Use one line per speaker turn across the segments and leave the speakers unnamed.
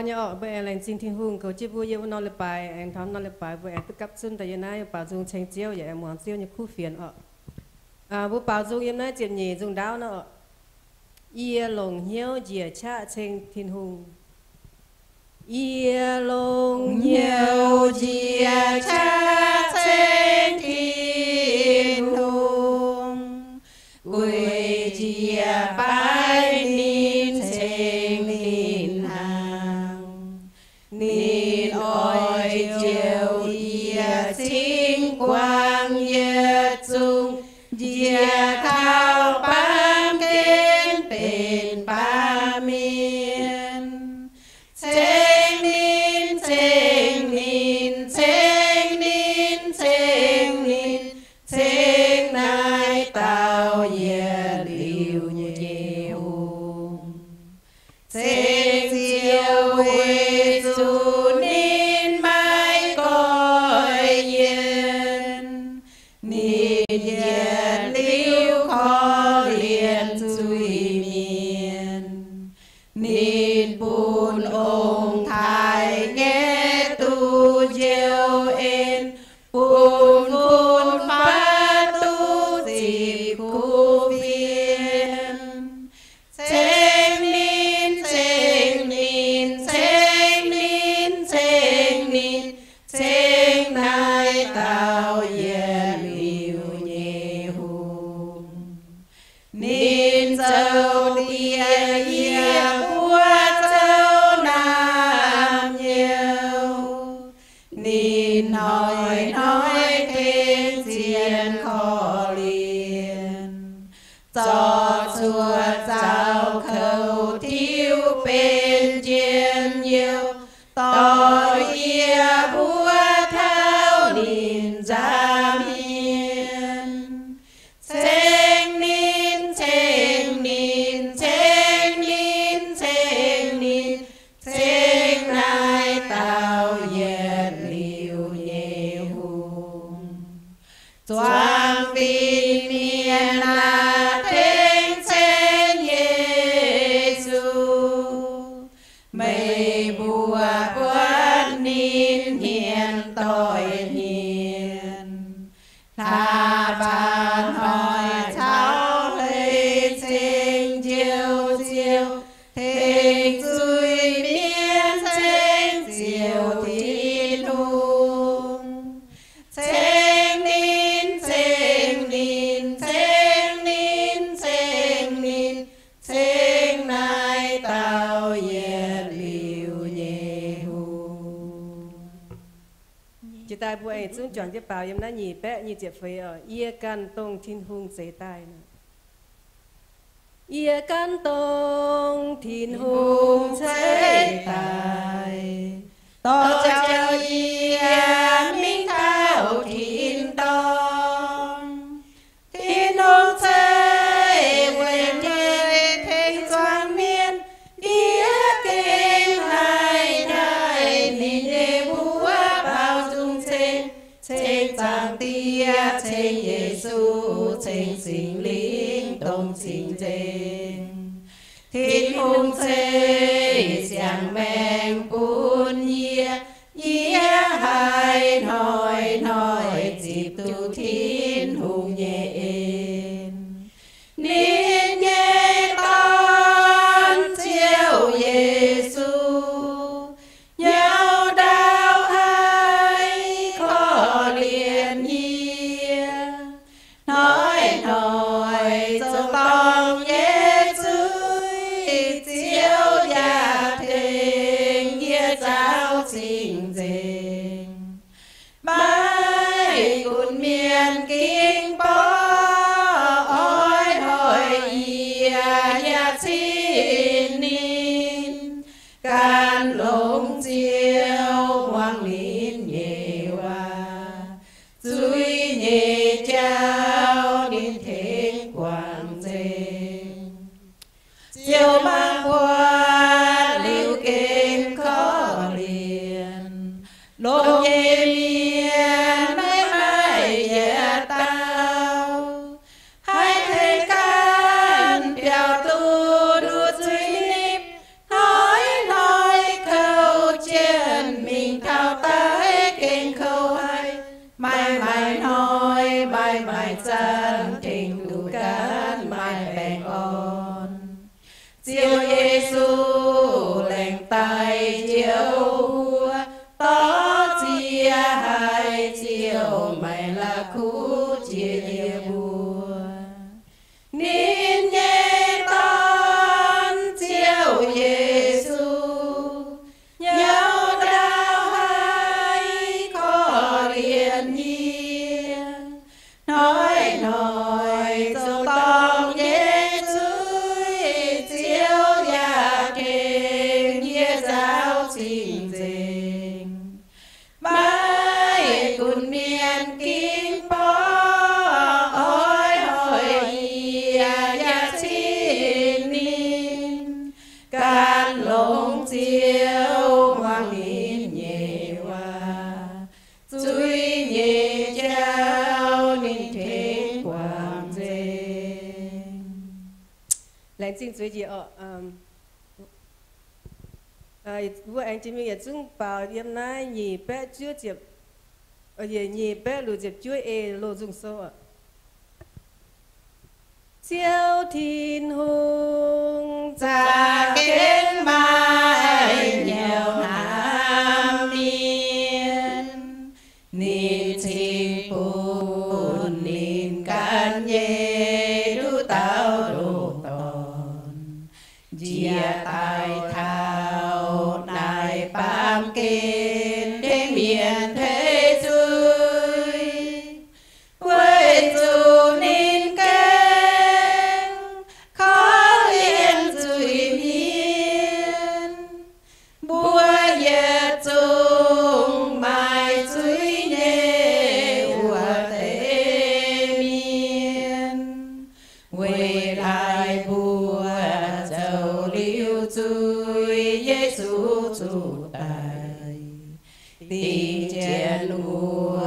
nhớ bây lên xin thiên hùng cầu chiếc vui yêu nó lại bài anh thắm nó lại bài với anh tất cấp xuân tại hiện nay bảo dùng tranh chiếu vậy em muốn chiếu như khu phiền bố bảo dùng em nói chuyện nhỉ dùng đáo nó ia lồng hiếu dìa cha tranh thiên hùng ia lồng hiếu dìa cha tranh thiên hùng quê dìa bài nín tranh nín hàng nín ôi chiều ia chính quang nhiệt dung dìa thao bám kiến bên ba miền tranh nín tranh nín tranh nín tranh nín tranh nai tao ye liu nhiều tranh chiều huê du nín mai coi yên nín ye liu khó liền duy miền nín bùn ông thái nghe tu diệu en bùn bùn phá tu dịp khu viên tranh nín tranh nín tranh nín tranh nín tranh nai tao ye liu nhẹ hùng nín dâu tia ia qua dâu nam nhiều nín nói thêm diện khó liền cho chùa giáo khẩu thiếu bên diện nhiều tỏi ia búa thao nín ra miền tranh nín tranh nín tranh nín tranh nín tranh nai tao ye liu nhẹ hùng choang vì miền là thánh tranh Giêsu mây bùa quán nín hiền tội hiền tha bàn hỏi cháu lấy tranh chiều chiều thịnh duy miên tranh chiều thiên hùng tranh nín tranh nín tranh nín tranh nín tranh nai tao ye liu nhẹ hùng chị ta bùa ấy chúng chọn cái bảo em nói nhị bé nhị chị phải ở ia can tông thiên hùng dễ tai nè ia can tông thiên hùng dễ tai to chào ia minh thảo thiên tông thiên hùng dễ quên thế thanh doan miên ia kinh hai đại nín ye búa bao dung tranh tranh giang tia tranh Giêsu tranh sinh linh tông sinh tranh thiên hùng dễ giang mèng bùn ia ia hai nói dịp tu thiên hùng nhẹ nín nhẹ con chiều Giêsu nhau đau hai khó liền nhia nói cho tông Giêsu chiều gia thế khu chia bùa nín nhẹ con chiều Giêsu nhau đau hay khó liền nhiên nói dù tông Giêsu chiếu nhà kênh nghĩa giáo trình trình mãi cùng miền kinh bó ôi ya xin nín can lông chiếu hoàng nín nhẹ hoa duy nhẹ trao nín thế quảng dên.
Lãnh chính duy gì vua anh chỉ mình chúng bảo yếm nay nhị bé chưa chụp nhị bé lù chụp chưa lô dùng số ạ. Chiếu thiên hùng
cha kiến mai nhiều nam niên nín trình bùn nín can nhé đu tao đồ tòn chia tài thao nài bám kên để miền thế giới quê dù nín kén khó liên dưới miền bùa yết dung mai dưới nhẹ ua tế miền quê lại bùa dầu liu dưới Giêsu chủ tài tình chiến ua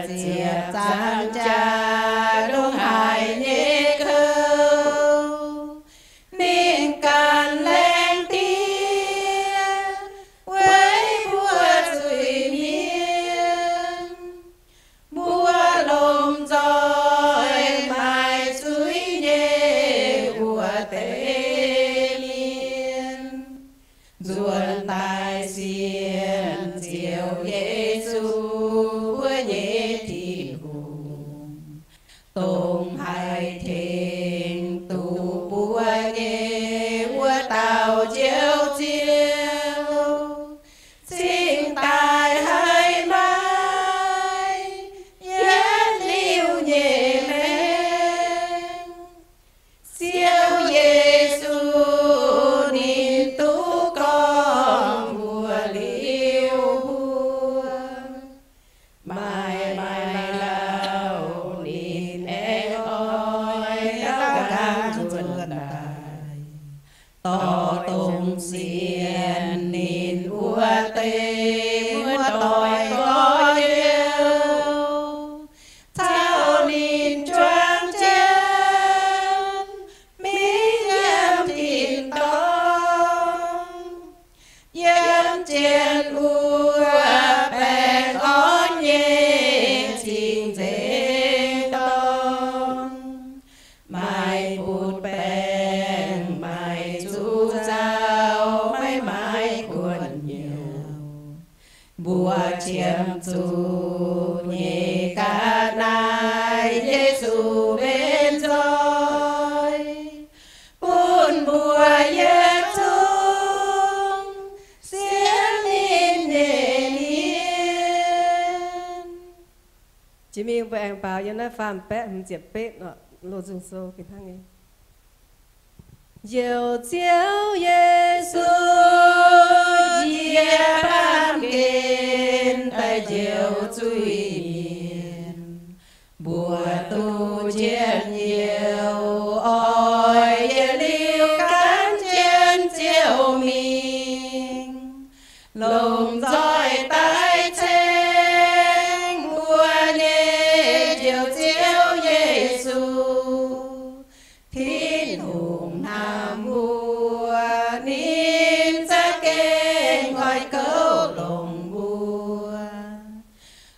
chia gian cha đông hải nhẹ câu nên can lên tiên với bùa dưới miền bùa lồng rồi mai dưới nhẹ ua tế miền ruột tài xiên chiều Giêsu bùa nhẹ thiên hùng tùng hai thiên tu bùa nhẹ bùa tàu chiếu chiếu xin tài hai mai yết liu nhẹ men siêu Giêsu nín tu con bùa liu bùa mai mai lao nín em ơi đã càng chuột đài to tùng xiên nín ua tê mưa tỏi có yêu thao nín choang chân mỹ yếm thịt tông yếm trên ua bè ngón nhẹ trình dễ tông mai bút bèn mai chú dao mai mai cuộn nhiều bùa chiêm chú nhẹ cả nai Giêsu bên rồi buồn bùa yết dung xiên nín nhẹ niên.
chỉ mình với anh bảo yếm nay phàm bé không chụp bé nọ lô dùng số cái thằng ấy Diệu chiếu Giêsu
chia ban kên tay diệu duy miền bùa tu chiến nhiều ôi liu cán chiến chiều mình lồng roi tay tranh bùa nhẹ diệu chiếu Giêsu thiên hùng nam bùa nín ra kênh gọi câu lồng bùa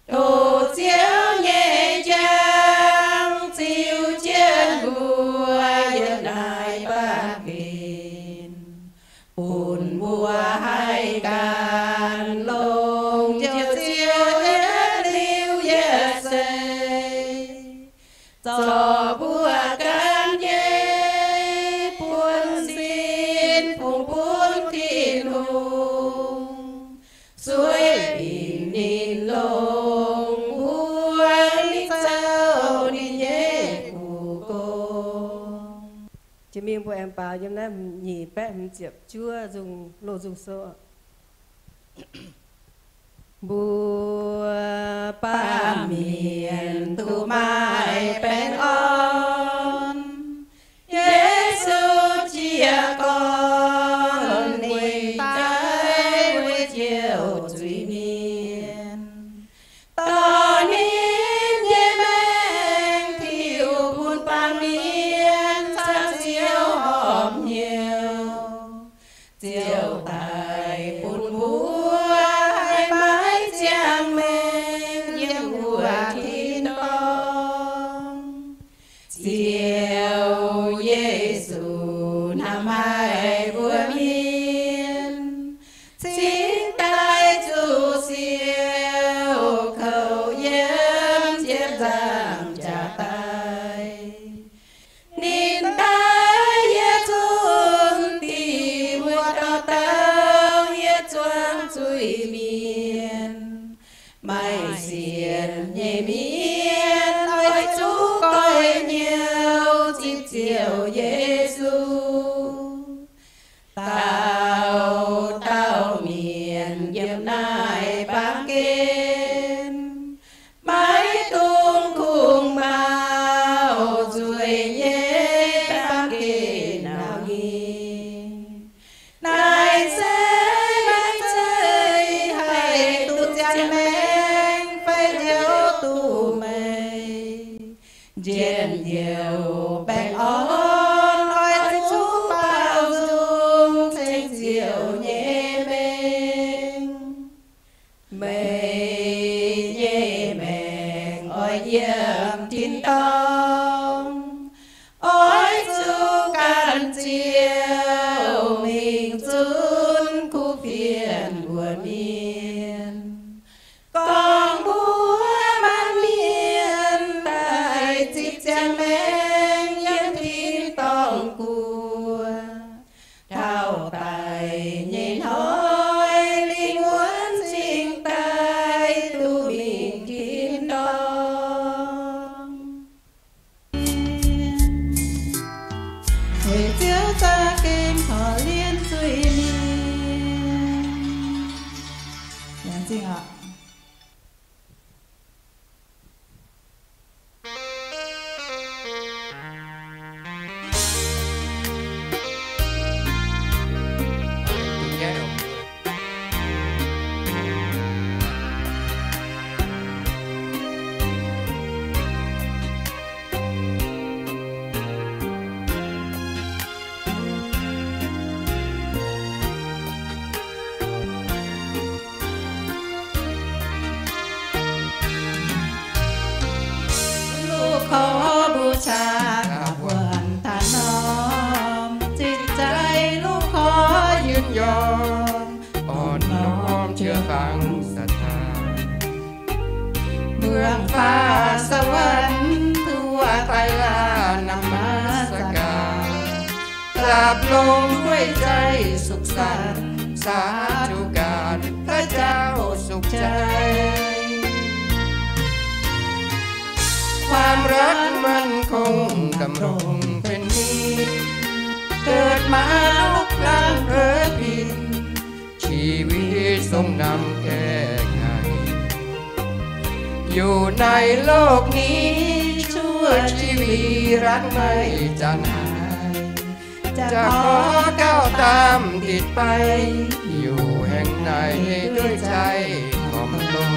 đồ chiếu nhẹ chang cho bùa can dê buồn xin phùng buồn thiên hùng suối bình nín lông buồn đi sao đi nhé cụ cô
chỉ miệng của em bảo như này nhỉ bé mình chụp chúa dùng lô dùng số bùa
ba miền tu mai bên on Giêsu chia con quỳ tay với chiều duy miền to nín nhẹ mang thiêu buồn ba miền sáng chiều hòm nhiều chiều tài buồn búa hai mái chàng men những mùa thiên đông chiều Giêsu nằm hai bùa miên chính tay chủ siêu khẩu yếm chiếc giang trả tay nín tay Giêsu tìm vượt đau tao chuang chui miền mai xiên nhẹ miên ôi chú coi nhiều chim chiều Giêsu tao miền dầm nai bám kên mái tung khung bao ruồi nhé bám kên nào nghi này sẽ Diên diệu bèn on ôi chú bao dung thanh diệu nhẹ bên mây nhẹ mèn ôi yếm thiên tông ôi chú can chiều mình chun khu phiền buồn miên con búa ban miên tại chip chàng men yên thiên tông cua thao tài nhìn hỏi linh muốn chính tay tu bình thiên đông hồi chiếu ta kênh họ liên suy miên jing ạขอบูชากับวันทานอมจิตใจลูกขอยืนยอมอ่อนน้อมเชื่อฟังศรัทธาเมืองฟ้าสวรรค์ทั่วไตรลานมัสการกราบลงด้วยใจสุขสันต์สาธุการพระเจ้าสุขใจความรักมันคงดำรงเป็นนิจเกิดมาลุกล้างเพ้อผิดชีวิตทรงนำแก้ไขอยู่ในโลกนี้ชั่วชีวิตรักไม่จางหายจะขอก้าวตามติดไปอยู่แห่งไหนด้วยใจถ่อมตน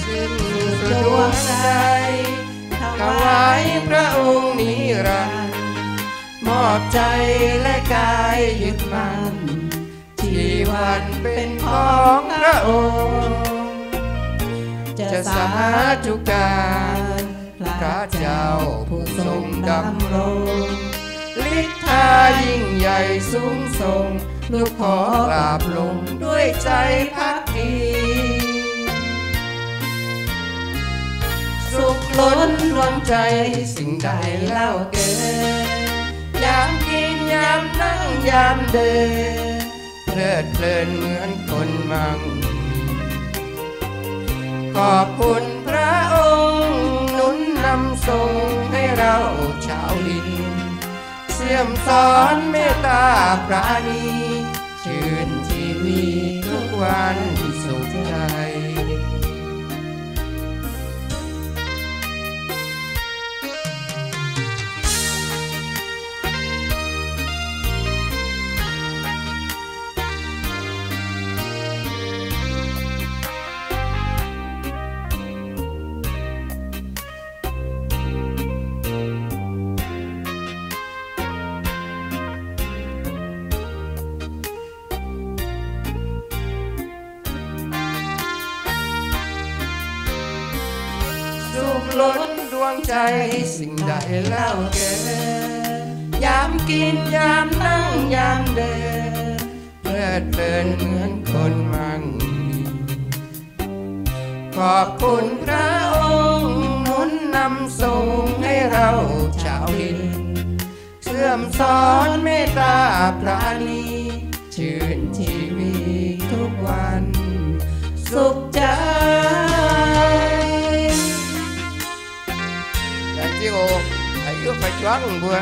สิ้นสุดดวงใจถวายพระองค์นิรันดร์มอบใจและกายยึดมั่นชีวันเป็นของพระองค์จะสาธุการพระเจ้าผู้ทรงดำรงฤทธายิ่งใหญ่สูงส่งลูกขอกราบลงด้วยใจภักดีสุขล ล้นดวงใจสิ่งใดเล่าเกินยามกินยามนั่งยามเดินเพลิดเพลินเหมือนคนมั่งขอบคุณพระองค์หนุนนำส่งให้เราชาวลินเสี่ยมสอนเมตตาปราณีชื่นชีวิตทุกวันสุขใจสุขล้นดวงใจสิ่งใดเล่าเกินยามกินยามนั่งยามเดินเพลิดเพลินเหมือนคนมั่งมีขอบคุณพระองค์หนุนนำส่งให้เราชาวลินเสื่อมสอนเมตตาปราณีชื่นชีวิตทุกวันสุขใจChị ô, hãy giúp phải choáng bữa